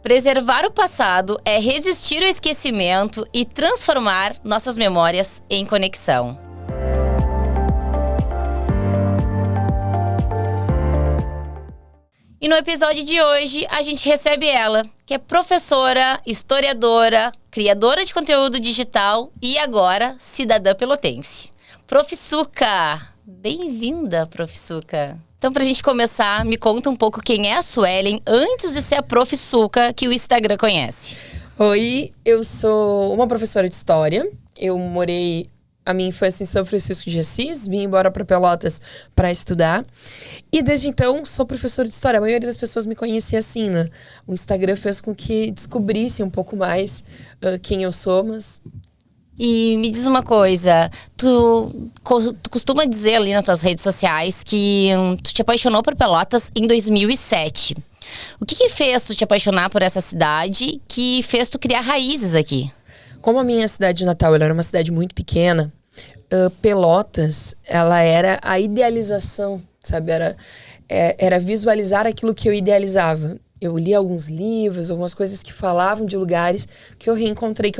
Preservar o passado é resistir ao esquecimento e transformar nossas memórias em conexão. E no episódio de hoje, a gente recebe ela, que é professora, historiadora, criadora de conteúdo digital e agora cidadã pelotense. Prof. Suca! Bem-vinda, Prof. Suca! Então, pra gente começar, me conta um pouco quem é a Suelen antes de ser a Prof. Suca que o Instagram conhece. Oi, eu sou uma professora de história. Eu morei a minha infância em São Francisco de Assis, vim embora para Pelotas para estudar. E desde então, sou professora de história. A maioria das pessoas me conhecia assim, né? O Instagram fez com que descobrisse um pouco mais quem eu sou, mas... E me diz uma coisa, tu costuma dizer ali nas tuas redes sociais que tu te apaixonou por Pelotas em 2007. O que fez tu te apaixonar por essa cidade que fez tu criar raízes aqui? Como a minha cidade de Natal ela era uma cidade muito pequena, Pelotas, ela era a idealização, sabe? Era visualizar aquilo que eu idealizava. Eu li alguns livros, algumas coisas que falavam de lugares que eu encontrei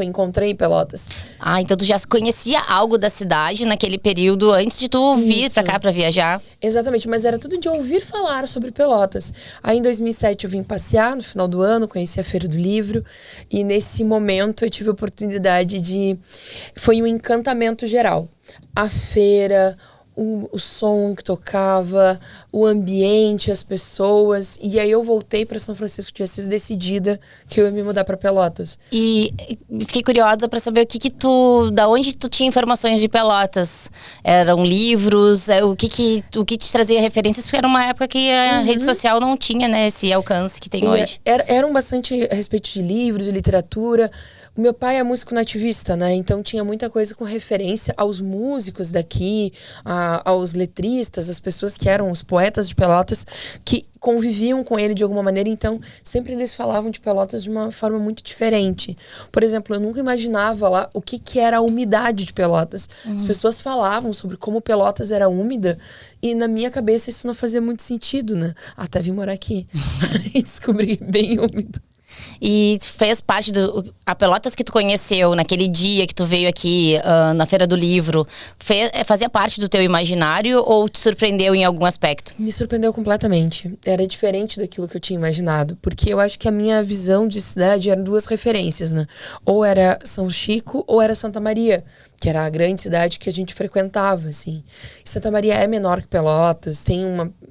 em Pelotas. Ah, então tu já conhecia algo da cidade naquele período antes de tu vir pra cá pra viajar? Exatamente, mas era tudo de ouvir falar sobre Pelotas. Aí em 2007 eu vim passear no final do ano, conheci a Feira do Livro. E nesse momento eu tive a oportunidade de... Foi um encantamento geral. A feira... O som que tocava, o ambiente, as pessoas. E aí eu voltei para São Francisco de Assis decidida que eu ia me mudar para Pelotas. E fiquei curiosa para saber da onde tu tinha informações de Pelotas. Eram livros, o que te trazia referências, porque era uma época que a rede social não tinha, né, esse alcance que tem hoje. Eram bastante a respeito de livros, de literatura. O meu pai é músico nativista, né? Então tinha muita coisa com referência aos músicos daqui, aos letristas, as pessoas que eram os poetas de Pelotas, que conviviam com ele de alguma maneira. Então sempre eles falavam de Pelotas de uma forma muito diferente. Por exemplo, eu nunca imaginava lá o que era a umidade de Pelotas. As pessoas falavam sobre como Pelotas era úmida e na minha cabeça isso não fazia muito sentido, né? Até vim morar aqui e descobri bem úmido. E fez parte a Pelotas que tu conheceu naquele dia que tu veio aqui na Feira do Livro, fazia parte do teu imaginário ou te surpreendeu em algum aspecto? Me surpreendeu completamente. Era diferente daquilo que eu tinha imaginado. Porque eu acho que a minha visão de cidade eram duas referências, né? Ou era São Chico ou era Santa Maria, que era a grande cidade que a gente frequentava, assim. E Santa Maria é menor que Pelotas,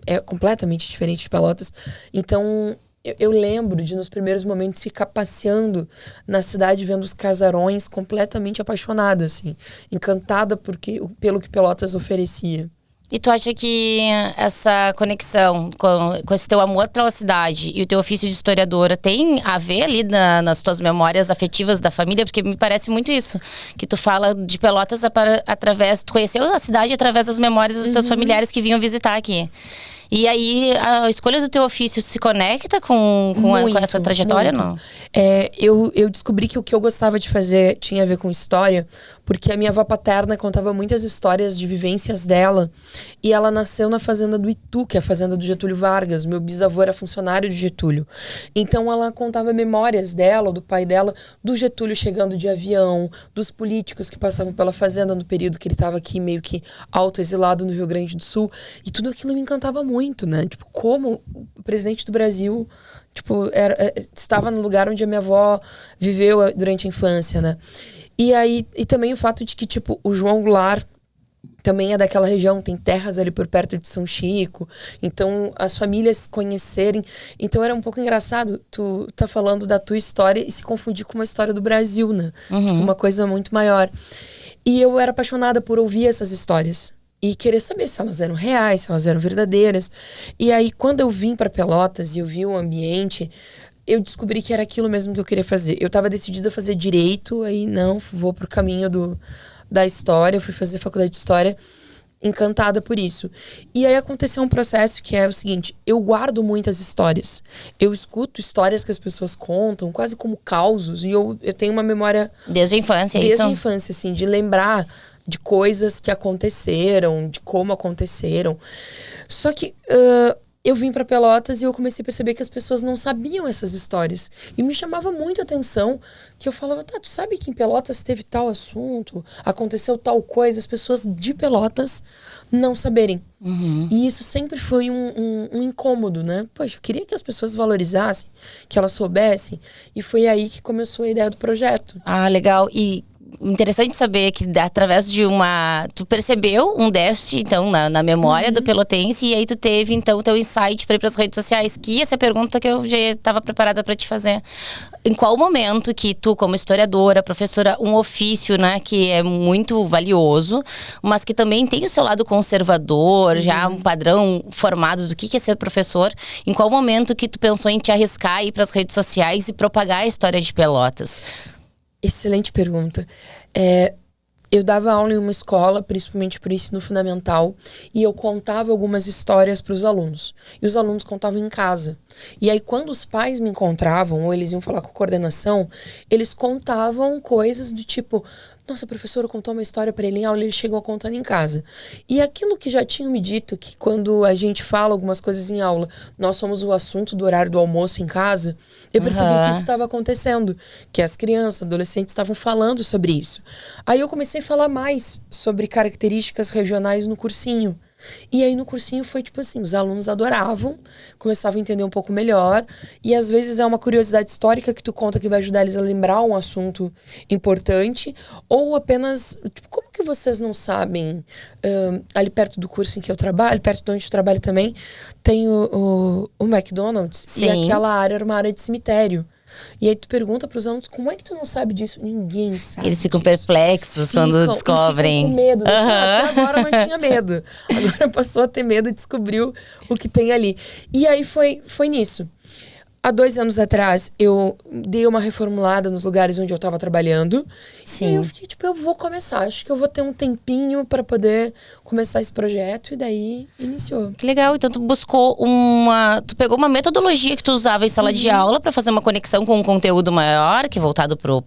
é completamente diferente de Pelotas. Então... Eu lembro de, nos primeiros momentos, ficar passeando na cidade, vendo os casarões, completamente apaixonada, assim. Encantada pelo que Pelotas oferecia. E tu acha que essa conexão com esse teu amor pela cidade e o teu ofício de historiadora tem a ver ali nas tuas memórias afetivas da família? Porque me parece muito isso, que tu fala de Pelotas tu conheceu a cidade através das memórias dos teus familiares que vinham visitar aqui. E aí, a escolha do teu ofício se conecta com essa trajetória, muito. Não? Eu descobri que o que eu gostava de fazer tinha a ver com história, porque a minha avó paterna contava muitas histórias de vivências dela. E ela nasceu na fazenda do Itu, que é a fazenda do Getúlio Vargas. Meu bisavô era funcionário de Getúlio. Então ela contava memórias dela, do pai dela, do Getúlio chegando de avião, dos políticos que passavam pela fazenda no período que ele estava aqui meio que autoexilado no Rio Grande do Sul. E tudo aquilo me encantava muito, né? Tipo, como o presidente do Brasil, tipo, estava no lugar onde a minha avó viveu durante a infância, né? E aí, e também o fato de que, tipo, o João Goulart também é daquela região, tem terras ali por perto de São Chico, então as famílias conhecerem. Então era um pouco engraçado tu tá falando da tua história e se confundir com uma história do Brasil, né? Tipo, uma coisa muito maior. E eu era apaixonada por ouvir essas histórias e querer saber se elas eram reais, se elas eram verdadeiras. E aí, quando eu vim para Pelotas e eu vi o ambiente, eu descobri que era aquilo mesmo que eu queria fazer. Eu estava decidida a fazer direito, aí não, vou pro caminho da história, eu fui fazer faculdade de história, encantada por isso. E aí aconteceu um processo que é o seguinte: eu guardo muitas histórias. Eu escuto histórias que as pessoas contam, quase como causos, e eu tenho uma memória... Desde a infância, é isso? Desde a infância, assim, de lembrar de coisas que aconteceram, de como aconteceram. Só que eu vim para Pelotas e eu comecei a perceber que as pessoas não sabiam essas histórias. E me chamava muito a atenção que eu falava, tá, tu sabe que em Pelotas teve tal assunto, aconteceu tal coisa, as pessoas de Pelotas não saberem. E isso sempre foi um incômodo, né? Poxa, eu queria que as pessoas valorizassem, que elas soubessem. E foi aí que começou a ideia do projeto. Ah, legal. E interessante saber que através de tu percebeu um déficit, então, na memória do pelotense, e aí tu teve, então, o teu insight para ir para as redes sociais, que essa é a pergunta que eu já estava preparada para te fazer. Em qual momento que tu, como historiadora, professora, um ofício, né, que é muito valioso, mas que também tem o seu lado conservador, já um padrão formado do que é ser professor, em qual momento que tu pensou em te arriscar, ir para as redes sociais e propagar a história de Pelotas? Excelente pergunta. Eu dava aula em uma escola, principalmente para o ensino fundamental, e eu contava algumas histórias para os alunos. E os alunos contavam em casa. E aí, quando os pais me encontravam, ou eles iam falar com a coordenação, eles contavam coisas do tipo... Nossa, a professora contou uma história para ele em aula e ele chegou contando em casa. E aquilo que já tinham me dito, que quando a gente fala algumas coisas em aula, nós somos o assunto do horário do almoço em casa, eu percebi que isso estava acontecendo. Que as crianças, adolescentes estavam falando sobre isso. Aí eu comecei a falar mais sobre características regionais no cursinho. E aí no cursinho foi tipo assim, os alunos adoravam, começavam a entender um pouco melhor, e às vezes é uma curiosidade histórica que tu conta que vai ajudar eles a lembrar um assunto importante, ou apenas, tipo, como que vocês não sabem, ali perto do curso em que eu trabalho, perto de onde eu trabalho também, tem o McDonald's. Sim. E aquela área era uma área de cemitério. E aí tu pergunta pros alunos, como é que tu não sabe disso? Ninguém sabe. Eles ficam perplexos quando descobrem. E ficam com medo. Até agora não tinha medo. Agora passou a ter medo e descobriu o que tem ali. E aí foi nisso. Há 2 anos atrás, eu dei uma reformulada nos lugares onde eu estava trabalhando. Sim. E aí eu fiquei, tipo, eu vou começar. Acho que eu vou ter um tempinho para poder começar esse projeto. E daí, iniciou. Que legal. Então, tu buscou Tu pegou uma metodologia que tu usava em sala de aula para fazer uma conexão com um conteúdo maior, que é voltado pro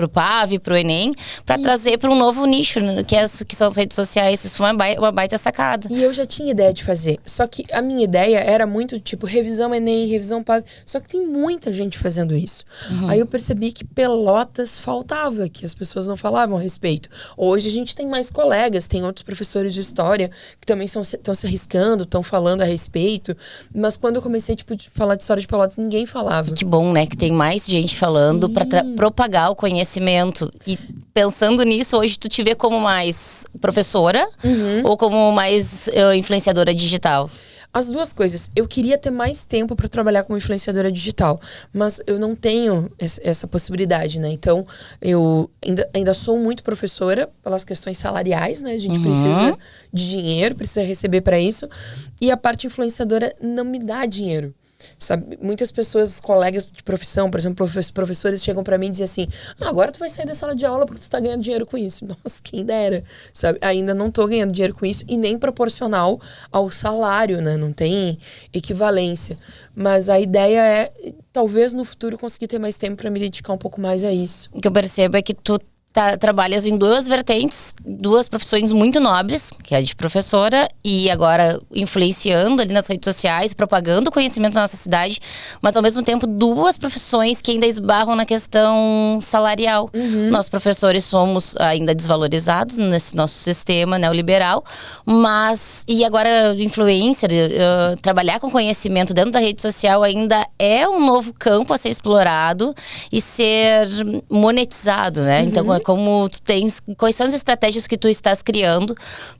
PAV, pro Enem, para trazer para um novo nicho, né, que são as redes sociais. Isso foi uma baita sacada. E eu já tinha ideia de fazer. Só que a minha ideia era muito, tipo, revisão Enem, revisão PAV. Só que tem muita gente fazendo isso. Aí eu percebi que Pelotas faltava, que as pessoas não falavam a respeito. Hoje a gente tem mais colegas, tem outros professores de história que também estão se arriscando, estão falando a respeito. Mas quando eu comecei, tipo, de falar de história de Pelotas, ninguém falava. Que bom, né? Que tem mais gente falando para propagar o conhecimento. E pensando nisso, hoje tu te vê como mais professora ou como mais influenciadora digital? As duas coisas. Eu queria ter mais tempo para trabalhar como influenciadora digital, mas eu não tenho essa possibilidade, né? Então, eu ainda sou muito professora pelas questões salariais, né? A gente precisa de dinheiro, precisa receber para isso. E a parte influenciadora não me dá dinheiro. Sabe, muitas pessoas, colegas de profissão, por exemplo, professores chegam pra mim e dizem assim: agora tu vai sair da sala de aula porque tu tá ganhando dinheiro com isso. Nossa, quem dera, sabe? Ainda não tô ganhando dinheiro com isso e nem proporcional ao salário, né? Não tem equivalência. Mas a ideia é, talvez no futuro, conseguir ter mais tempo pra me dedicar um pouco mais a isso. O que eu percebo é que tu trabalhas em 2 vertentes, 2 profissões muito nobres, que é a de professora e agora influenciando ali nas redes sociais, propagando o conhecimento da nossa cidade, mas ao mesmo tempo 2 profissões que ainda esbarram na questão salarial. Nós professores somos ainda desvalorizados nesse nosso sistema neoliberal, e agora influencer, trabalhar com conhecimento dentro da rede social ainda é um novo campo a ser explorado e ser monetizado, né? Então, quais são as estratégias que tu estás criando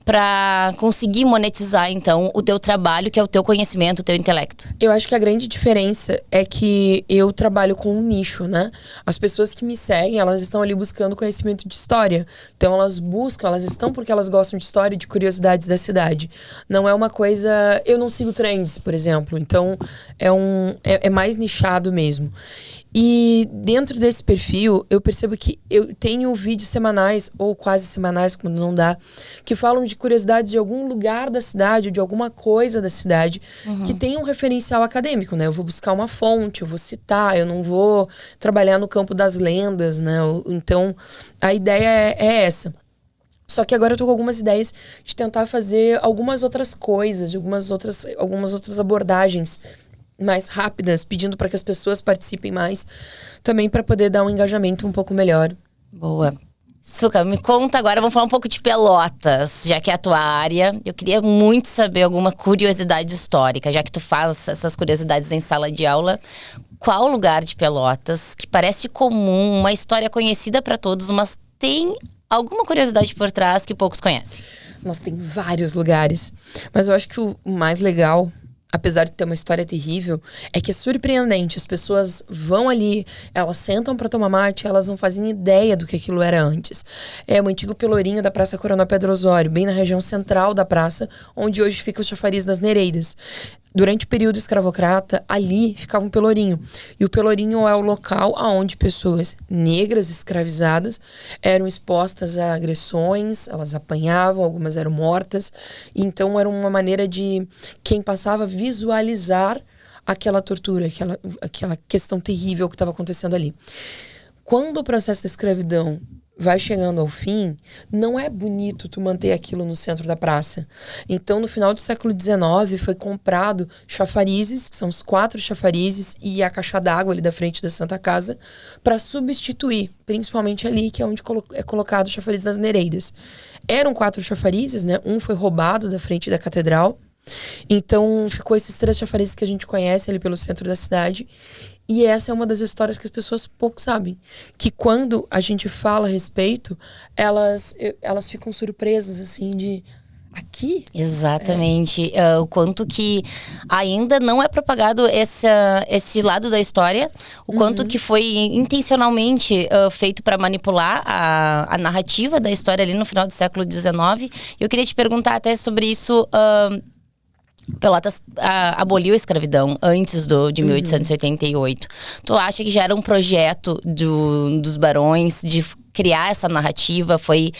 para conseguir monetizar, então, o teu trabalho, que é o teu conhecimento, o teu intelecto? Eu acho que a grande diferença é que eu trabalho com um nicho, né? As pessoas que me seguem, elas estão ali buscando conhecimento de história. Então, elas estão porque elas gostam de história e de curiosidades da cidade. Não é uma coisa... Eu não sigo trends, por exemplo. Então, é mais nichado mesmo. E dentro desse perfil, eu percebo que eu tenho vídeos semanais, ou quase semanais, quando não dá, que falam de curiosidades de algum lugar da cidade, ou de alguma coisa da cidade, que tem um referencial acadêmico, né? Eu vou buscar uma fonte, eu vou citar, eu não vou trabalhar no campo das lendas, né? Então, a ideia é essa. Só que agora eu tô com algumas ideias de tentar fazer algumas outras coisas, de algumas outras abordagens mais rápidas, pedindo para que as pessoas participem mais, também para poder dar um engajamento um pouco melhor. Boa. Suca, me conta agora, vamos falar um pouco de Pelotas, já que é a tua área. Eu queria muito saber alguma curiosidade histórica, já que tu faz essas curiosidades em sala de aula. Qual lugar de Pelotas que parece comum, uma história conhecida para todos, mas tem alguma curiosidade por trás que poucos conhecem? Nossa, tem vários lugares. Mas eu acho que o mais legal, apesar de ter uma história terrível, é que é surpreendente. As pessoas vão ali, elas sentam pra tomar mate, elas não fazem ideia do que aquilo era antes. É o antigo pelourinho da Praça Coronel Pedro Osório, bem na região central da praça, onde hoje fica o chafariz das Nereidas. Durante o período escravocrata, ali ficava um pelourinho. E o pelourinho é o local onde pessoas negras escravizadas eram expostas a agressões, elas apanhavam, algumas eram mortas. Então era uma maneira de quem passava visualizar aquela tortura, aquela questão terrível que estava acontecendo ali. Quando o processo da escravidão vai chegando ao fim, não é bonito tu manter aquilo no centro da praça. Então, no final do século XIX, foi comprado chafarizes, que são os 4 chafarizes, e a caixa d'água ali da frente da Santa Casa, para substituir, principalmente ali, que é onde é colocado o chafariz das Nereidas. Eram 4 chafarizes, né? Um foi roubado da frente da catedral. Então, ficou esses 3 chafarizes que a gente conhece ali pelo centro da cidade. E essa é uma das histórias que as pessoas pouco sabem. Que quando a gente fala a respeito, elas ficam surpresas, assim, de... Aqui? Exatamente. O quanto que ainda não é propagado esse lado da história. O quanto que foi intencionalmente feito para manipular a narrativa da história ali no final do século XIX. Eu queria te perguntar até sobre isso... Pelotas aboliu a escravidão antes de 1888. Tu acha que já era um projeto dos barões de criar essa narrativa? Foi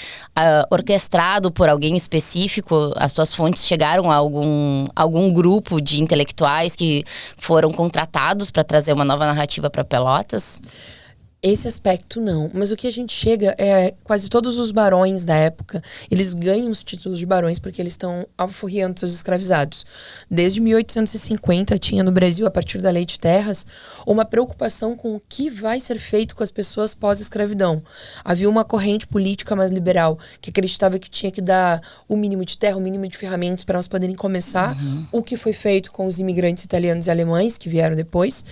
orquestrado por alguém específico? As tuas fontes chegaram a algum grupo de intelectuais que foram contratados para trazer uma nova narrativa para Pelotas? Esse aspecto não, mas o que a gente chega é quase todos os barões da época, eles ganham os títulos de barões porque eles estão alforriando seus escravizados. Desde 1850 tinha no Brasil, a partir da Lei de Terras, uma preocupação com o que vai ser feito com as pessoas pós-escravidão. Havia uma corrente política mais liberal que acreditava que tinha que dar o mínimo de terra, o mínimo de ferramentas para elas poderem começar, o que foi feito com os imigrantes italianos e alemães que vieram depois.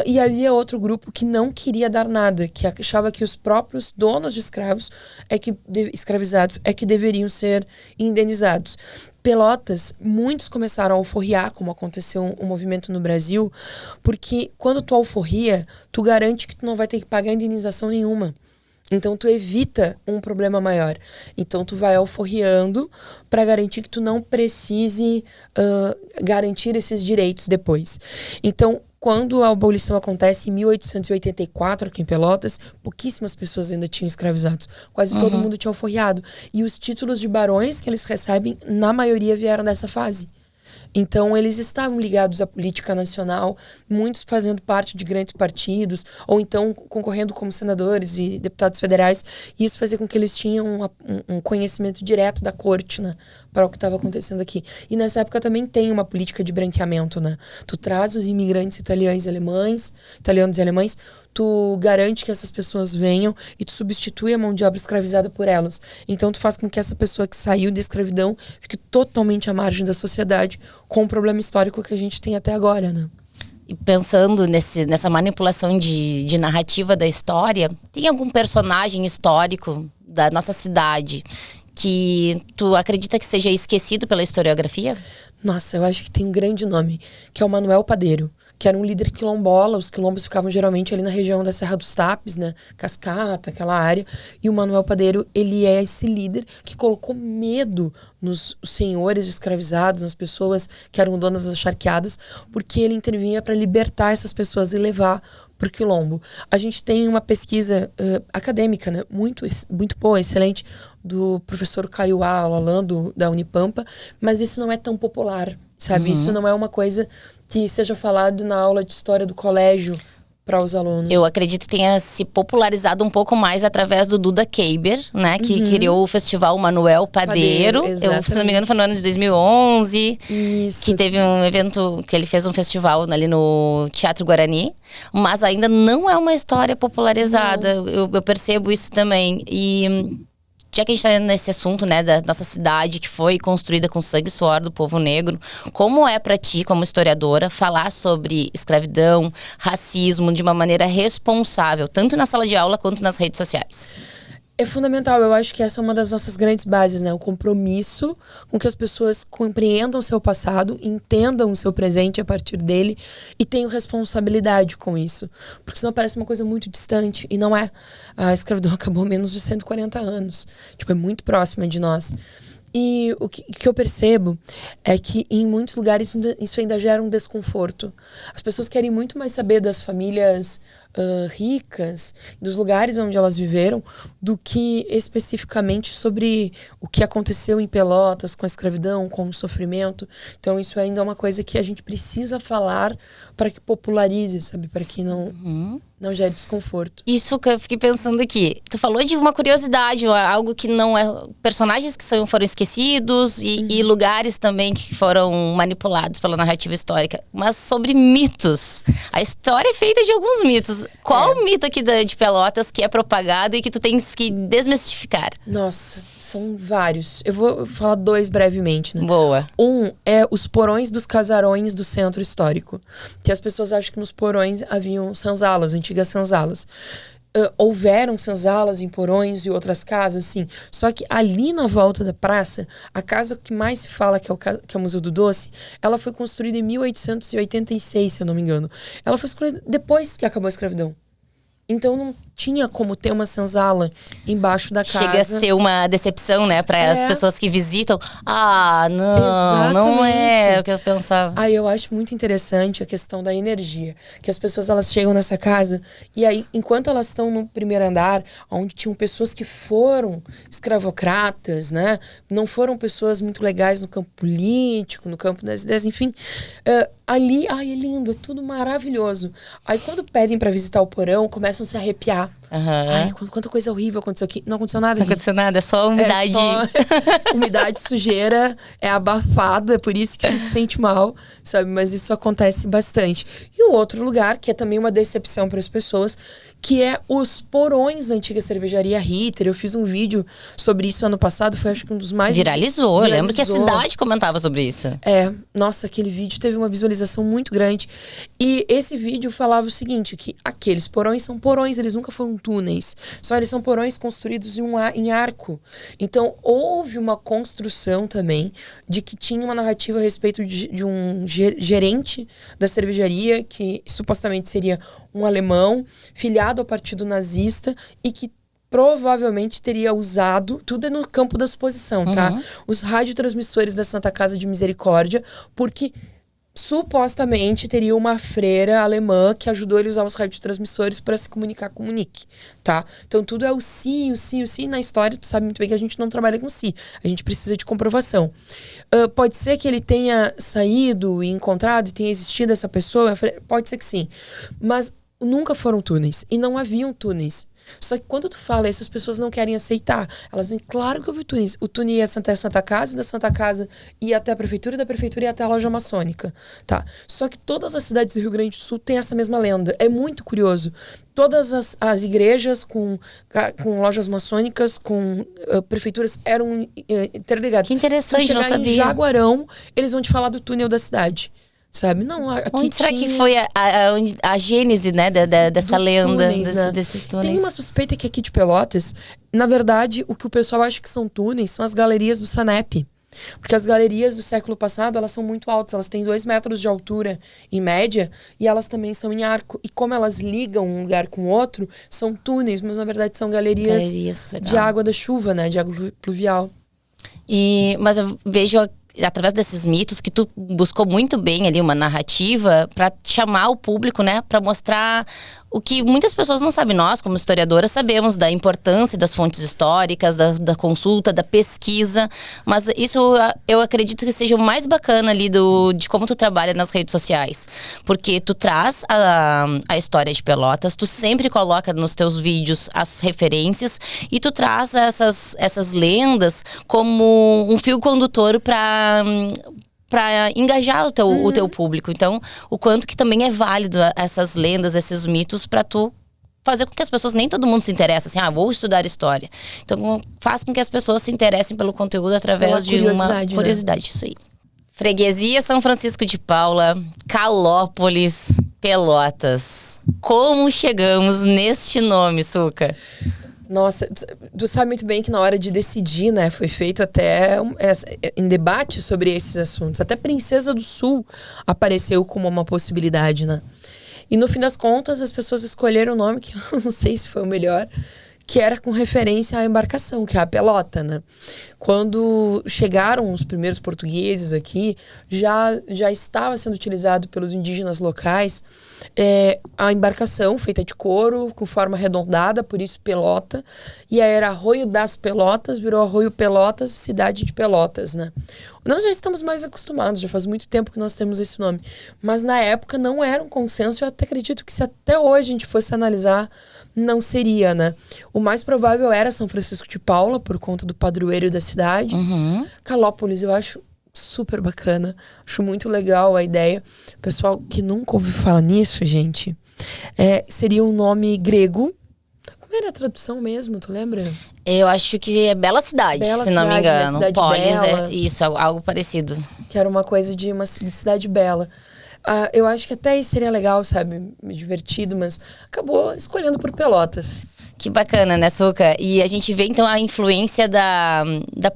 E havia outro grupo que não queria dar nada, que achava que os próprios donos de escravos escravizados é que deveriam ser indenizados. Pelotas, muitos começaram a alforriar, como aconteceu um movimento no Brasil, porque quando tu alforria, tu garante que tu não vai ter que pagar indenização nenhuma. Então, tu evita um problema maior. Então, tu vai alforriando para garantir que tu não precise garantir esses direitos depois. Então, quando a abolição acontece em 1884, aqui em Pelotas, pouquíssimas pessoas ainda tinham escravizados. Quase todo mundo tinha alforriado. E os títulos de barões que eles recebem, na maioria, vieram dessa fase. Então, eles estavam ligados à política nacional, muitos fazendo parte de grandes partidos, ou então concorrendo como senadores e deputados federais. E isso fazia com que eles tinham um conhecimento direto da corte, né, para o que estava acontecendo aqui. E nessa época também tem uma política de branqueamento, né? Tu traz os imigrantes italianos e alemães, tu garante que essas pessoas venham e tu substitui a mão de obra escravizada por elas. Então tu faz com que essa pessoa que saiu da escravidão fique totalmente à margem da sociedade, com o problema histórico que a gente tem até agora, né? E pensando nessa manipulação de narrativa da história, tem algum personagem histórico da nossa cidade que tu acredita que seja esquecido pela historiografia? Nossa, eu acho que tem um grande nome, que é o Manuel Padeiro, que era um líder quilombola. Os quilombos ficavam geralmente ali na região da Serra dos Tapes, né? Cascata, aquela área. E o Manuel Padeiro, ele é esse líder que colocou medo nos senhores escravizados, nas pessoas que eram donas das charqueadas, porque ele intervinha para libertar essas pessoas e levar para o quilombo. A gente tem uma pesquisa acadêmica, né? Muito boa, excelente, do professor Caio Alalan, da Unipampa, mas isso não é tão popular, sabe? Isso não é uma coisa que seja falado na aula de história do colégio. para os alunos. Eu acredito que tenha se popularizado um pouco mais através do Duda Keiber, né? Que criou o festival Manuel Padeiro. Se não me engano, foi no ano de 2011. Isso. Que teve um evento, que ele fez um festival ali no Teatro Guarani. Mas ainda não é uma história popularizada. Eu percebo isso também. E já que a gente tá nesse assunto, né, da nossa cidade que foi construída com sangue e suor do povo negro, como é pra ti, como historiadora, falar sobre escravidão, racismo de uma maneira responsável, tanto na sala de aula quanto nas redes sociais? É fundamental, eu acho que essa é uma das nossas grandes bases, né? O compromisso com que as pessoas compreendam o seu passado, entendam o seu presente a partir dele e tenham responsabilidade com isso. Porque senão parece uma coisa muito distante, e não é. A escravidão acabou há menos de 140 anos. Tipo, é muito próxima de nós. E o que eu percebo é que em muitos lugares isso ainda gera um desconforto. As pessoas querem muito mais saber das famílias ricas, dos lugares onde elas viveram, do que especificamente sobre o que aconteceu em Pelotas com a escravidão, com o sofrimento. Então isso ainda é uma coisa que a gente precisa falar para que popularize, sabe? Para que não gere desconforto. Isso que eu fiquei pensando aqui. Tu falou de uma curiosidade, algo que não é... Personagens que foram esquecidos e lugares também que foram manipulados pela narrativa histórica. Mas sobre mitos. A história é feita de alguns mitos. Qual o mito aqui de Pelotas que é propagado e que tu tens que desmistificar? Nossa, são vários. Eu vou falar dois brevemente, né? Boa. Um é os porões dos casarões do centro histórico. Que as pessoas acham que nos porões haviam senzalas, antigas senzalas. Houveram senzalas em porões e outras casas, sim. Só que ali na volta da praça, a casa que mais se fala, que é o Museu do Doce, ela foi construída em 1886, se eu não me engano. Ela foi construída depois que acabou a escravidão. Então não tinha como ter uma senzala embaixo da casa. Chega a ser uma decepção, né? Para as pessoas que visitam. Ah, não, exatamente. Não é o que eu pensava. Aí eu acho muito interessante a questão da energia. Que as pessoas, elas chegam nessa casa e aí, enquanto elas estão no primeiro andar, onde tinham pessoas que foram escravocratas, né? Não foram pessoas muito legais no campo político, no campo das ideias, enfim. Ali, ai, é lindo, é tudo maravilhoso. Aí quando pedem para visitar o porão, começam a se arrepiar. Ai, quanta coisa horrível aconteceu aqui. Não aconteceu nada aqui. Não aconteceu nada, é só umidade. Umidade, sujeira, é abafado, é por isso que a gente se sente mal, sabe? Mas isso acontece bastante. E o outro lugar, que é também uma decepção para as pessoas, que é os porões da antiga cervejaria Ritter. Eu fiz um vídeo sobre isso ano passado, foi acho que um dos mais... Viralizou. Eu lembro que a cidade comentava sobre isso. Nossa, aquele vídeo teve uma visualização muito grande. E esse vídeo falava o seguinte, que aqueles porões são porões, eles nunca foram túneis. Só eles são porões construídos em arco. Então, houve uma construção também de que tinha uma narrativa a respeito de um gerente da cervejaria, que supostamente seria um alemão, filiado ao partido nazista, e que provavelmente teria usado, tudo é no campo da suposição, tá? Os radiotransmissores da Santa Casa de Misericórdia, porque supostamente teria uma freira alemã que ajudou ele a usar os radiotransmissores para se comunicar com o Nick, tá? Então tudo é o si. Na história, tu sabe muito bem que a gente não trabalha com si. A gente precisa de comprovação. Pode ser que ele tenha saído e encontrado e tenha existido essa pessoa? Pode ser que sim. Mas nunca foram túneis. E não haviam túneis. Só que quando tu fala isso, as pessoas não querem aceitar. Elas dizem, claro que houve túneis. O túnel ia até a Santa Casa, e da Santa Casa ia até a prefeitura, e da prefeitura ia até a loja maçônica, tá? Só que todas as cidades do Rio Grande do Sul têm essa mesma lenda. É muito curioso. Todas as igrejas com lojas maçônicas, com prefeituras, eram interligadas. Que interessante, Se não sabia. Em Jaguarão, eles vão te falar do túnel da cidade. Sabe? Não, aqui onde será que foi a gênese, né, dessa lenda, túneis, né? desses túneis? Tem uma suspeita que aqui de Pelotas, na verdade, o que o pessoal acha que são túneis são as galerias do Sanep. Porque as galerias do século passado, elas são muito altas. Elas têm 2 metros de altura, em média, e elas também são em arco. E como elas ligam um lugar com o outro, são túneis, mas na verdade são galerias de água da chuva, né? De água pluvial. Mas eu vejo através desses mitos que tu buscou muito bem ali uma narrativa para chamar o público, né, para mostrar o que muitas pessoas não sabem. Nós, como historiadoras, sabemos da importância das fontes históricas, da consulta, da pesquisa. Mas isso eu acredito que seja o mais bacana ali de como tu trabalha nas redes sociais. Porque tu traz a história de Pelotas, tu sempre coloca nos teus vídeos as referências e tu traz essas lendas como um fio condutor para engajar o teu público. Então, o quanto que também é válido essas lendas, esses mitos, para tu fazer com que as pessoas, nem todo mundo se interessa assim, vou estudar história. Então, faz com que as pessoas se interessem pelo conteúdo através de uma curiosidade, isso aí. Freguesia São Francisco de Paula, Calópolis, Pelotas. Como chegamos neste nome, Suca? Nossa, tu sabe muito bem que na hora de decidir, né, foi feito até em debate sobre esses assuntos. Até Princesa do Sul apareceu como uma possibilidade, né? E no fim das contas, as pessoas escolheram o nome que eu não sei se foi o melhor, que era com referência à embarcação, que é a pelota, né? Quando chegaram os primeiros portugueses aqui, já estava sendo utilizado pelos indígenas locais a embarcação feita de couro, com forma arredondada, por isso pelota. E aí era Arroio das Pelotas, virou Arroio Pelotas, cidade de Pelotas, né? Nós já estamos mais acostumados, já faz muito tempo que nós temos esse nome. Mas na época não era um consenso, eu até acredito que se até hoje a gente fosse analisar, não seria, né? O mais provável era São Francisco de Paula, por conta do padroeiro da cidade. Calópolis, eu acho super bacana. Acho muito legal a ideia. Pessoal que nunca ouviu falar nisso, gente, seria um nome grego. Como era a tradução mesmo, tu lembra? Eu acho que é Bela Cidade, se não me engano. Polis é isso, algo parecido. Que era uma coisa de uma cidade bela. Eu acho que até isso seria legal, sabe? Divertido, mas acabou escolhendo por Pelotas. Que bacana, né, Suca? E a gente vê, então, a influência da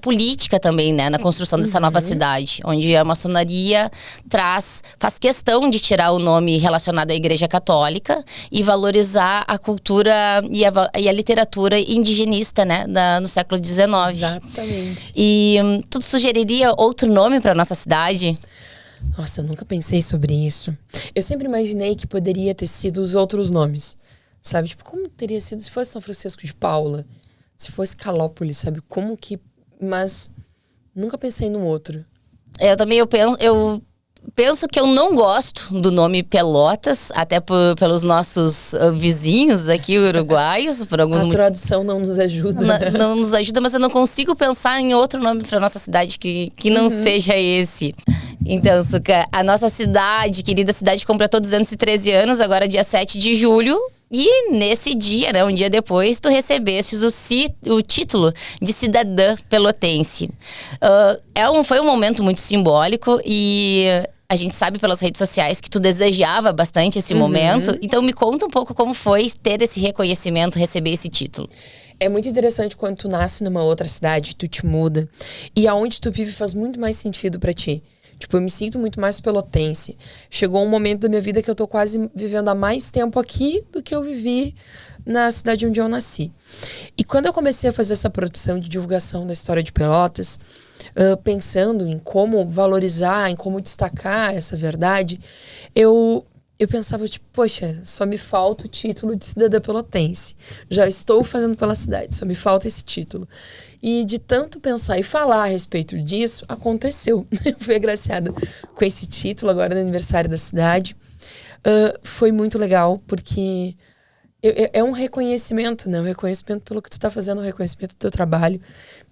política também, né? Na construção dessa nova cidade. Onde a maçonaria faz questão de tirar o nome relacionado à Igreja Católica e valorizar a cultura e a literatura indigenista, né? No século XIX. Exatamente. E tu sugeriria outro nome para nossa cidade? Nossa, eu nunca pensei sobre isso. Eu sempre imaginei que poderia ter sido os outros nomes. Sabe, tipo, como teria sido se fosse São Francisco de Paula, se fosse Calópolis, sabe, como que... Mas nunca pensei no outro. Eu também, eu penso que eu não gosto do nome Pelotas, até pelos nossos vizinhos aqui, uruguaios, por alguns A tradução não nos ajuda. Não nos ajuda, mas eu não consigo pensar em outro nome para nossa cidade que não seja esse. Então, Suca, a nossa cidade, querida cidade, completou 213 anos, agora dia 7 de julho. E nesse dia, né, um dia depois, tu recebestes o título de cidadã pelotense. Foi um momento muito simbólico e a gente sabe pelas redes sociais que tu desejava bastante esse momento. Então me conta um pouco como foi ter esse reconhecimento, receber esse título. É muito interessante quando tu nasce numa outra cidade, tu te muda. E aonde tu vive faz muito mais sentido pra ti. Tipo, eu me sinto muito mais pelotense. Chegou um momento da minha vida que eu tô quase vivendo há mais tempo aqui do que eu vivi na cidade onde eu nasci. E quando eu comecei a fazer essa produção de divulgação da história de Pelotas, pensando em como valorizar, em como destacar essa verdade, eu pensava, tipo, poxa, só me falta o título de cidadã pelotense. Já estou fazendo pela cidade, só me falta esse título. E de tanto pensar e falar a respeito disso, aconteceu. Eu fui agraciada com esse título agora no aniversário da cidade. Foi muito legal, porque é um reconhecimento, né? Um reconhecimento pelo que tu tá fazendo, um reconhecimento do teu trabalho.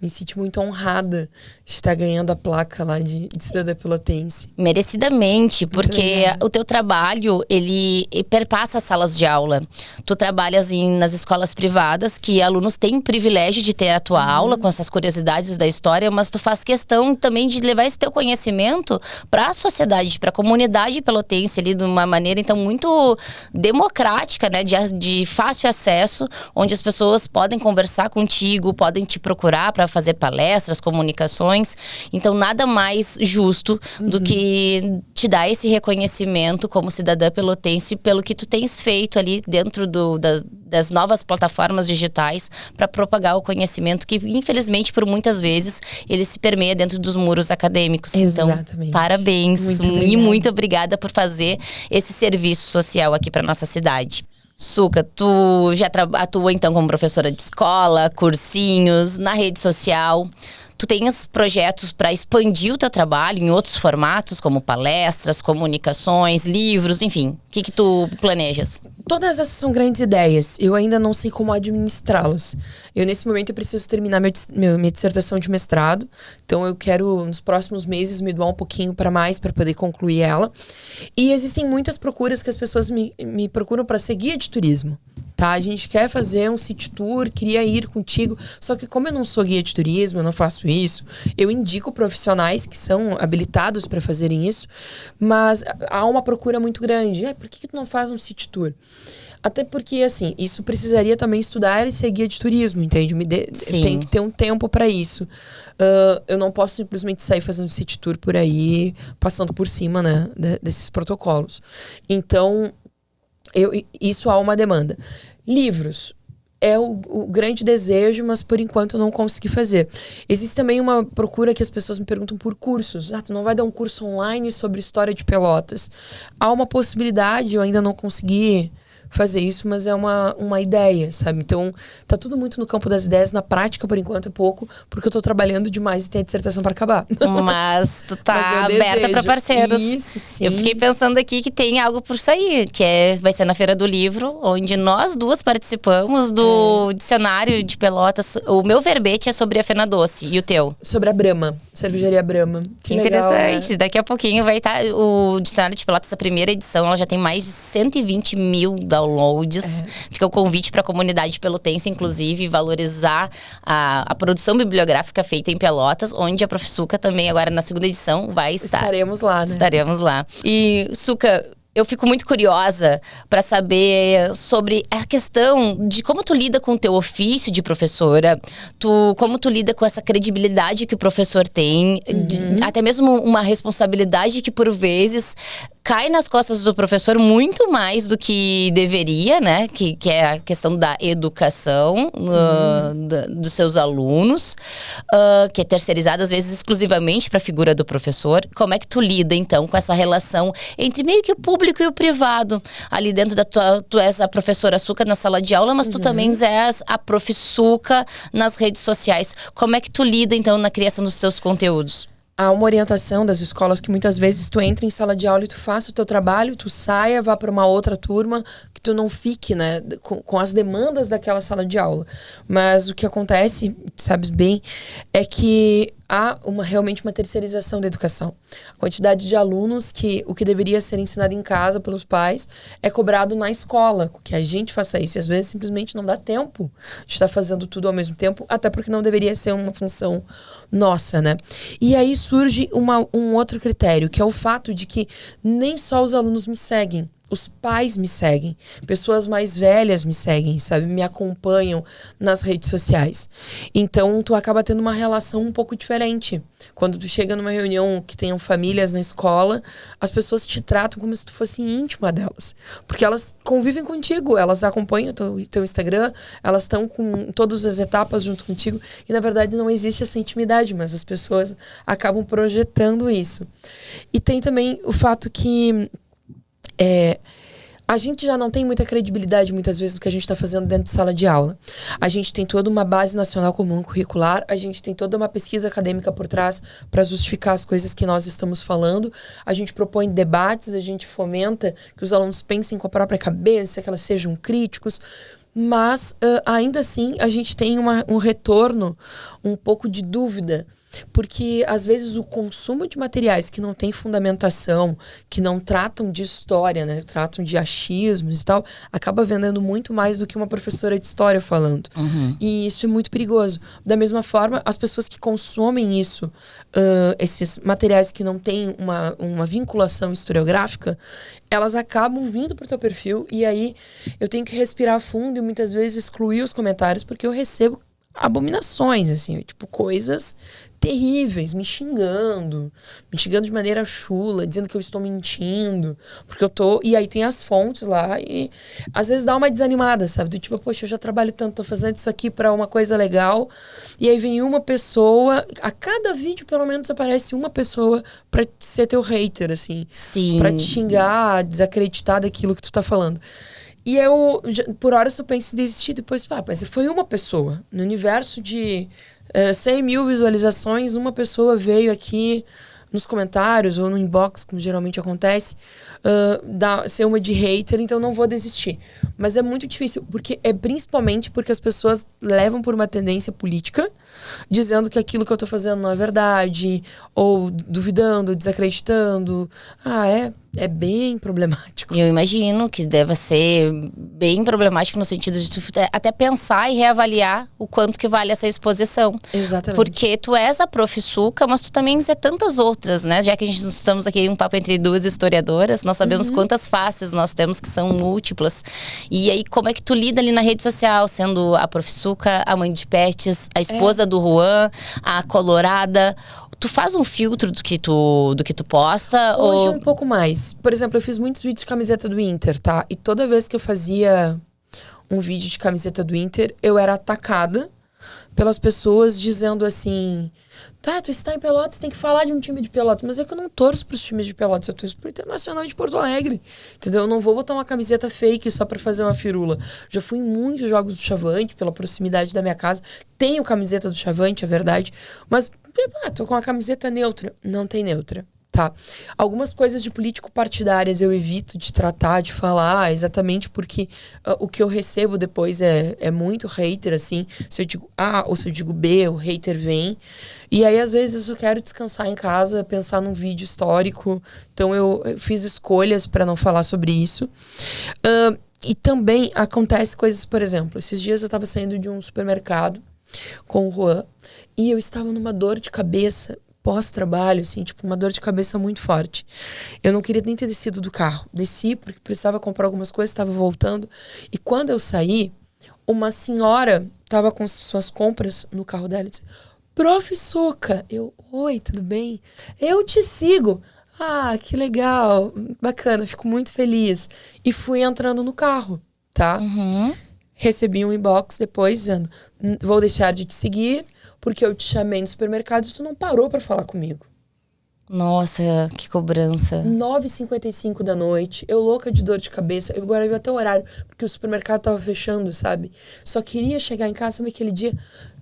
Me senti muito honrada de estar ganhando a placa lá de cidadã pelotense. Merecidamente, porque o teu trabalho, ele perpassa as salas de aula. Tu trabalhas nas escolas privadas, que alunos têm o privilégio de ter a tua aula com essas curiosidades da história, mas tu faz questão também de levar esse teu conhecimento para a sociedade, para a comunidade pelotense ali, de uma maneira, então, muito democrática, né? De fácil acesso, onde as pessoas podem conversar contigo, podem te procurar para fazer palestras, comunicações. Então, nada mais justo do que te dar esse reconhecimento como cidadã pelotense pelo que tu tens feito ali dentro das novas plataformas digitais para propagar o conhecimento que, infelizmente, por muitas vezes, ele se permeia dentro dos muros acadêmicos. Exatamente. Então, parabéns muito e muito obrigada por fazer esse serviço social aqui para nossa cidade. Suca, tu já atua então como professora de escola, cursinhos, na rede social. Tu tens projetos para expandir o teu trabalho em outros formatos, como palestras, comunicações, livros, enfim. O que tu planejas? Todas essas são grandes ideias. Eu ainda não sei como administrá-las. Nesse momento, eu preciso terminar minha dissertação de mestrado. Então, eu quero, nos próximos meses, me doar um pouquinho para mais, para poder concluir ela. E existem muitas procuras que as pessoas me procuram para ser guia de turismo. Tá? A gente quer fazer um city tour, queria ir contigo. Só que como eu não sou guia de turismo, eu não faço isso, eu indico profissionais que são habilitados para fazerem isso. Mas há uma procura muito grande. Por que tu não faz um city tour? Até porque, assim, isso precisaria também estudar e ser guia de turismo, entende? Tem que ter um tempo para isso. Eu não posso simplesmente sair fazendo city tour por aí, passando por cima, né, desses protocolos. Então, isso há uma demanda. Livros. É o grande desejo, mas por enquanto eu não consegui fazer. Existe também uma procura que as pessoas me perguntam por cursos. Tu não vai dar um curso online sobre história de Pelotas? Há uma possibilidade, eu ainda não consegui fazer isso, mas é uma ideia, sabe? Então, tá tudo muito no campo das ideias. Na prática, por enquanto, é pouco, porque eu tô trabalhando demais e tenho a dissertação para acabar. Mas tu tá aberta para parceiros. Isso, sim. Eu fiquei pensando aqui que tem algo por sair, que vai ser na Feira do Livro, onde nós duas participamos do dicionário de Pelotas. O meu verbete é sobre a Fena Doce, e o teu? Sobre a Brahma, cervejaria Brahma. Que interessante. Né? Daqui a pouquinho vai estar o dicionário de Pelotas, a primeira edição, ela já tem mais de 120 mil downloads. Fica o convite para a comunidade pelotense, inclusive, valorizar a produção bibliográfica feita em Pelotas, onde a Prof. Suca também, agora na segunda edição, vai estar. Estaremos lá, né? Estaremos lá. E, Suca, eu fico muito curiosa para saber sobre a questão de como tu lida com o teu ofício de professora, como tu lida com essa credibilidade que o professor tem, até mesmo uma responsabilidade que, por vezes, cai nas costas do professor muito mais do que deveria, né? Que é a questão da educação dos seus alunos, que é terceirizada, às vezes, exclusivamente para a figura do professor. Como é que tu lida, então, com essa relação entre meio que o público e o privado? Ali dentro tu és a professora Suca na sala de aula, mas tu também és a Prof. Suca nas redes sociais. Como é que tu lida, então, na criação dos teus conteúdos? Há uma orientação das escolas que muitas vezes tu entra em sala de aula e tu faça o teu trabalho, tu saia, vá para uma outra turma, que tu não fique, né, com as demandas daquela sala de aula. Mas o que acontece, tu sabes bem, é que há realmente uma terceirização da educação. A quantidade de alunos que o que deveria ser ensinado em casa pelos pais é cobrado na escola, que a gente faça isso. E às vezes simplesmente não dá tempo de estar fazendo tudo ao mesmo tempo, até porque não deveria ser uma função nossa, né? E aí surge um outro critério, que é o fato de que nem só os alunos me seguem, os pais me seguem, pessoas mais velhas me seguem, sabe? Me acompanham nas redes sociais. Então, tu acaba tendo uma relação um pouco diferente. Quando tu chega numa reunião que tenham famílias na escola, as pessoas te tratam como se tu fosse íntima delas. Porque elas convivem contigo, elas acompanham o teu Instagram, elas estão com todas as etapas junto contigo. E, na verdade, não existe essa intimidade, mas as pessoas acabam projetando isso. E tem também o fato que a gente já não tem muita credibilidade muitas vezes do que a gente está fazendo dentro de sala de aula. A gente tem toda uma base nacional comum curricular, a gente tem toda uma pesquisa acadêmica por trás para justificar as coisas que nós estamos falando, a gente propõe debates, a gente fomenta que os alunos pensem com a própria cabeça, que elas sejam críticos, mas ainda assim a gente tem um retorno um pouco de dúvida, porque às vezes o consumo de materiais que não tem fundamentação, que não tratam de história, né, tratam de achismos e tal, acaba vendendo muito mais do que uma professora de história falando. E isso é muito perigoso. Da mesma forma, as pessoas que consomem isso, esses materiais que não têm uma vinculação historiográfica, elas acabam vindo pro teu perfil, e aí eu tenho que respirar fundo e muitas vezes excluir os comentários, porque eu recebo abominações, assim, tipo, coisas terríveis, me xingando de maneira chula, dizendo que eu estou mentindo, porque eu tô... E aí tem as fontes lá e às vezes dá uma desanimada, sabe? Do tipo, poxa, eu já trabalho tanto, tô fazendo isso aqui pra uma coisa legal, e aí vem uma pessoa, a cada vídeo pelo menos aparece uma pessoa pra ser teu hater, assim. Sim. Pra te xingar, desacreditar daquilo que tu tá falando. E eu, por horas, eu penso em desistir. Depois, mas foi uma pessoa. No universo de 100 mil visualizações, uma pessoa veio aqui nos comentários ou no inbox, como geralmente acontece, ser uma de hater, então não vou desistir. Mas é muito difícil, porque principalmente porque as pessoas levam por uma tendência política, dizendo que aquilo que eu tô fazendo não é verdade, ou duvidando, desacreditando. É bem problemático. Eu imagino que deva ser bem problemático no sentido de tu até pensar e reavaliar o quanto que vale essa exposição. Exatamente. Porque tu és a profissuca, mas tu também é tantas outras, né? Já que a gente estamos aqui em um papo entre duas historiadoras, nós sabemos quantas faces nós temos que são múltiplas. E aí, como é que tu lida ali na rede social, sendo a profissuca, a mãe de pets, a esposa do Juan, a colorada? Tu faz um filtro do que tu posta? Hoje um pouco mais. Por exemplo, eu fiz muitos vídeos de camiseta do Inter, tá? E toda vez que eu fazia um vídeo de camiseta do Inter, eu era atacada pelas pessoas dizendo assim: tá, tu está em Pelotas, tem que falar de um time de Pelotas. Mas é que eu não torço pros times de Pelotas, eu torço pro Internacional de Porto Alegre. Entendeu? Eu não vou botar uma camiseta fake só pra fazer uma firula. Já fui em muitos jogos do Chavante, pela proximidade da minha casa. Tenho camiseta do Chavante, é verdade. Mas, tô com a camiseta neutra. Não tem neutra. Tá. Algumas coisas de político partidárias eu evito de tratar, de falar, exatamente porque o que eu recebo depois é muito hater, assim. Se eu digo A ou se eu digo B, o hater vem. E aí, às vezes, eu quero descansar em casa, pensar num vídeo histórico. Então, eu fiz escolhas para não falar sobre isso. E também acontece coisas, por exemplo, esses dias eu estava saindo de um supermercado com o Juan e eu estava numa dor de cabeça pós-trabalho, assim, tipo, uma dor de cabeça muito forte. Eu não queria nem ter descido do carro. Desci porque precisava comprar algumas coisas, estava voltando. E quando eu saí, uma senhora estava com suas compras no carro dela e disse: Prof. Soca. Eu: oi, tudo bem? Eu te sigo. Ah, que legal. Bacana, fico muito feliz. E fui entrando no carro, tá? Recebi um inbox depois dizendo: vou deixar de te seguir porque eu te chamei no supermercado e tu não parou pra falar comigo. Nossa, que cobrança. 9h55 da noite, eu louca de dor de cabeça. Eu agora vi até o horário, porque o supermercado tava fechando, sabe? Só queria chegar em casa, sabe, aquele dia...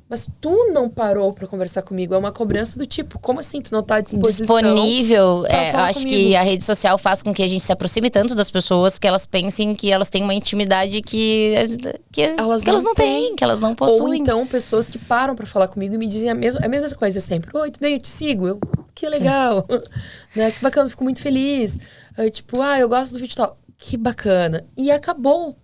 Mas tu não parou pra conversar comigo. É uma cobrança do tipo, como assim tu não tá à disposição? Disponível. Eu acho comigo? que a rede social faz com que a gente se aproxime tanto das pessoas que elas pensem que elas têm uma intimidade que elas não têm, que elas não possuem. Ou então pessoas que param pra falar comigo e me dizem a mesma coisa sempre. Oi, tudo bem? Eu te sigo. Eu: que legal. Né? Que bacana, fico muito feliz. Tipo, eu gosto do vídeo tal. Que bacana. E acabou.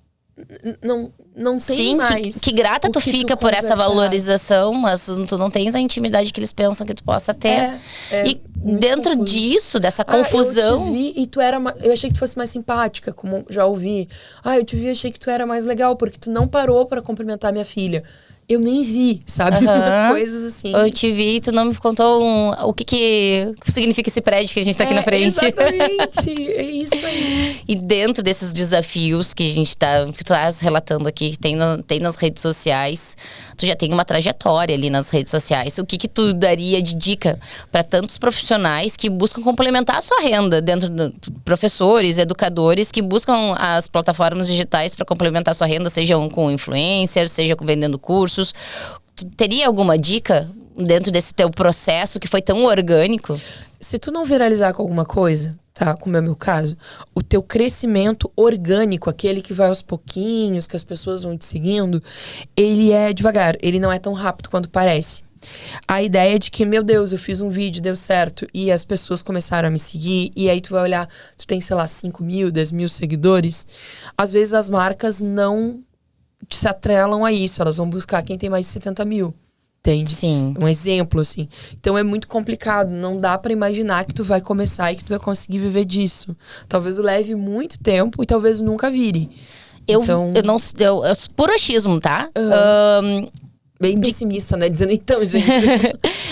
Não tem Sim, mais. que grata tu fica por essa valorização, mas tu não tens a intimidade que eles pensam que tu possa ter. E dentro disso, dessa confusão... Eu te vi e tu era... Eu achei que tu fosse mais simpática, como já ouvi. Eu te vi e achei que tu era mais legal, porque tu não parou pra cumprimentar minha filha. Eu nem vi, sabe? Umas coisas assim. Eu te vi e tu não me contou o que significa esse prédio que a gente tá aqui na frente. Exatamente, é isso aí. E dentro desses desafios que a gente que tu estás relatando aqui, que tem nas redes sociais, tu já tem uma trajetória ali nas redes sociais. O que tu daria de dica para tantos profissionais que buscam complementar a sua renda dentro de professores, educadores que buscam as plataformas digitais para complementar a sua renda, sejam com influencers, seja com vendendo cursos? Tu teria alguma dica dentro desse teu processo que foi tão orgânico? Se tu não viralizar com alguma coisa, tá? Como é o meu caso, o teu crescimento orgânico, aquele que vai aos pouquinhos, que as pessoas vão te seguindo, ele é devagar, ele não é tão rápido quanto parece. A ideia de que, meu Deus, eu fiz um vídeo, deu certo, e as pessoas começaram a me seguir, e aí tu vai olhar, tu tem, sei lá, 5 mil, 10 mil seguidores, às vezes as marcas não se atrelam a isso, elas vão buscar quem tem mais de 70 mil. Entende? Sim. Um exemplo, assim. Então é muito complicado. Não dá pra imaginar que tu vai começar e que tu vai conseguir viver disso. Talvez leve muito tempo e talvez nunca vire. Puro achismo, tá? Bem pessimista, né? Dizendo, então, gente.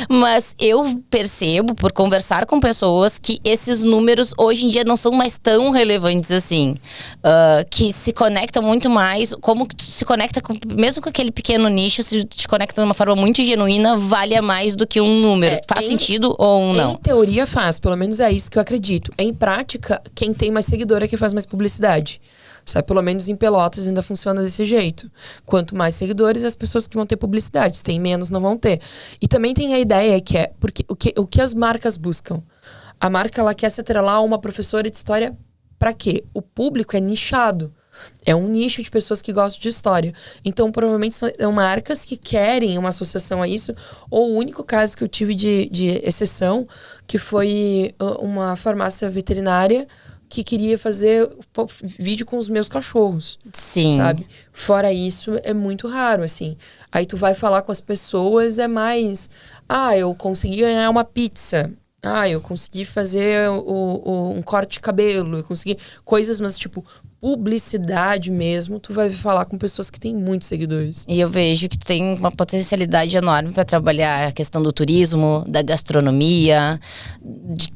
Mas eu percebo, por conversar com pessoas, que esses números hoje em dia não são mais tão relevantes assim. Que se conectam muito mais. Como que tu se conecta mesmo com aquele pequeno nicho, se te conecta de uma forma muito genuína, vale mais do que um número. Faz sentido ou não? Em teoria faz, pelo menos é isso que eu acredito. Em prática, quem tem mais seguidor é quem faz mais publicidade. sabe? Pelo menos em Pelotas ainda funciona desse jeito. Quanto mais seguidores, as pessoas que vão ter publicidade. Se tem menos, não vão ter. E também tem a ideia que é... Porque o que as marcas buscam? A marca, ela quer se atrelar a uma professora de história pra quê? O público é nichado. É um nicho de pessoas que gostam de história. Então, provavelmente, são marcas que querem uma associação a isso. Ou o único caso que eu tive de exceção, que foi uma farmácia veterinária que queria fazer vídeo com os meus cachorros. Sim. Sabe? Fora isso, é muito raro, assim. Aí tu vai falar com as pessoas, é mais... eu consegui ganhar uma pizza. Eu consegui fazer um corte de cabelo. Eu consegui coisas, mas tipo... publicidade mesmo, tu vai falar com pessoas que têm muitos seguidores. E eu vejo que tu tem uma potencialidade enorme para trabalhar a questão do turismo, da gastronomia, de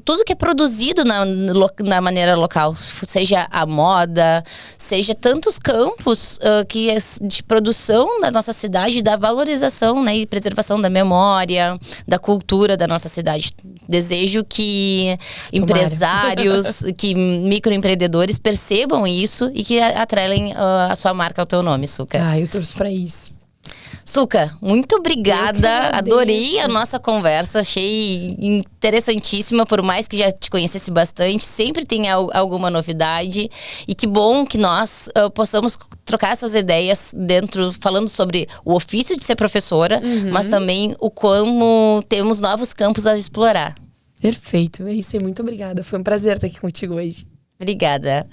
tudo que é produzido na maneira local, seja a moda, seja tantos campos de produção da nossa cidade, da valorização, né, e preservação da memória, da cultura da nossa cidade. Desejo que empresários, que microempreendedores percebam isso e que atrelem a sua marca ao teu nome, Suca. Eu torço pra isso. Suca, muito obrigada. Adorei a nossa conversa. Achei interessantíssima, por mais que já te conhecesse bastante. Sempre tem alguma novidade. E que bom que nós possamos trocar essas ideias falando sobre o ofício de ser professora, mas também o como temos novos campos a explorar. Perfeito, é isso. Muito obrigada. Foi um prazer estar aqui contigo hoje. Obrigada.